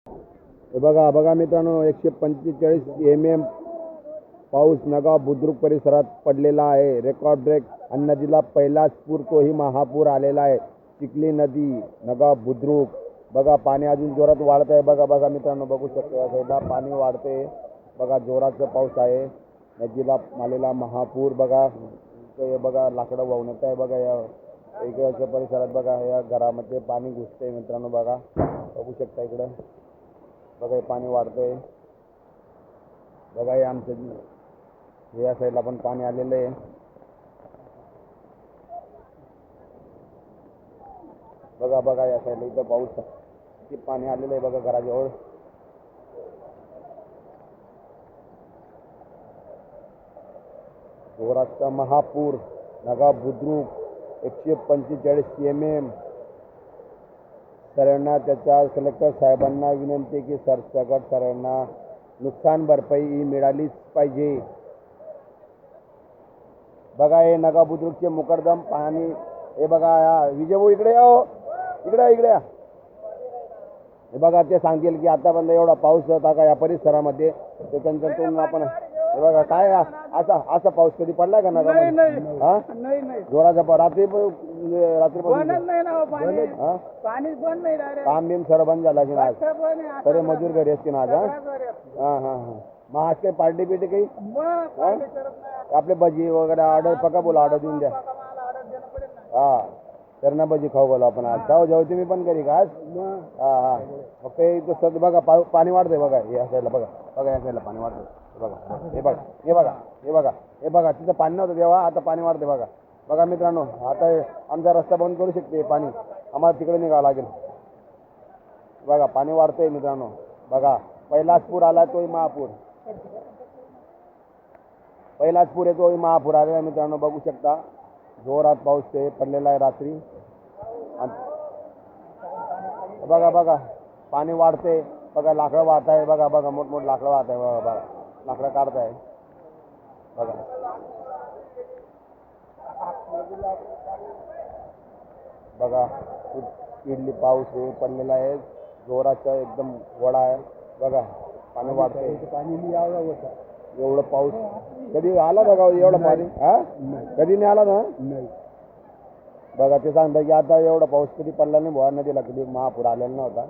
हे बघा बघा मित्रांनो 145 mm पाऊस नगाव बुद्रुक परिसरात पडलेला आहे. रेकॉर्ड ब्रेक आणि नदीला पहिलाच पूर, तोही महापूर आलेला आहे. चिखली नदी नगाव बुद्रुक. बघा पाणी अजून जोरात वाढत आहे. बघा बघा मित्रांनो बघू शकता साईडला पाणी वाढते. बघा जोराचं पाऊस आहे. नदीला आलेला महापूर. बघा बघा लाकडं वाहून येत आहे. बघा या इकडच्या परिसरात बघा या घरामध्ये पाणी घुसते मित्रांनो. बघा बघू शकता इकडं बघा हे पाणी वाढतंय. बघा हे आमच्या या साईडला पण पाणी आलेलं आहे. बघा बघा या साईडला इथं पाऊस किती पाणी आलेलं आहे बघा घराजवळ. जोराचा महापूर नगाव बुद्रुक 145 mm. सरांना त्याच्या कलेक्टर साहेबांना विनंती की सरसकट सरांना नुकसान भरपाई मिळालीच पाहिजे. बघा हे नगाव बुद्रुकचे मुकरदम पाणी. हे बघा या विजयभाऊ इकडे या हो. इकडे इकडे या. हे बघा ते सांगतील की आतापर्यंत एवढा पाऊस होता का या परिसरामध्ये. त्याच्यातून आपण हे बघा काय असा पाऊस कधी पडलाय का नगाव? हा जोराचा रात्री काम बिम सर्व बंद झाला की आज सगळे मजूर घरी असतील आज. हा हा हा मग आज काही पार्टी बिटी काही आपले भजी वगैरे ऑर्डर पका बोला ऑर्डर देऊन द्या. हा त्यांना भजी खाऊ बोला आपण आज. जाऊ जाऊ तुम्ही पण घरी का आज? हा हा फक्त इथं सध्या बघा पाणी वाढतंय. बघा या साईडला बघा बघा या साईडला पाणी वाढतंय. बघा हे बघा हे बघा हे बघा हे बघा तिथं पाणी नव्हतं तेव्हा आता पाणी वाढते. बघा बघा मित्रांनो आता आमचा रस्ता बंद करू शकते पाणी. आम्हाला तिकडे निघावं लागेल. बघा पाणी वाढतंय मित्रांनो. बघा पहिलाच पूर आला तोही महापूर. पहिलाच पूर आहे तोही महापूर आलेला आहे मित्रांनो. बघू शकता जोरात पाऊस ते पडलेला आहे रात्री. बघा बघा पाणी वाढते. बघा लाकडं वाहत आहे. बघा बघा मोठमोठ लाकडं वाहत आहे. बघा बघा लाकडं काढत आहे. बघा बघा इडली पाऊस हे पडलेला आहे. जोराचा एकदम वडा आहे. बघा पाणी वाढतंय. पाणी एवढं पाऊस कधी आला बघा एवढं पाणी. हा कधी नाही आला ना. बघा ते सांगता की आता एवढा पाऊस कधी पडला नाही. भुवा नदीला कधी महापूर आलेला नव्हता.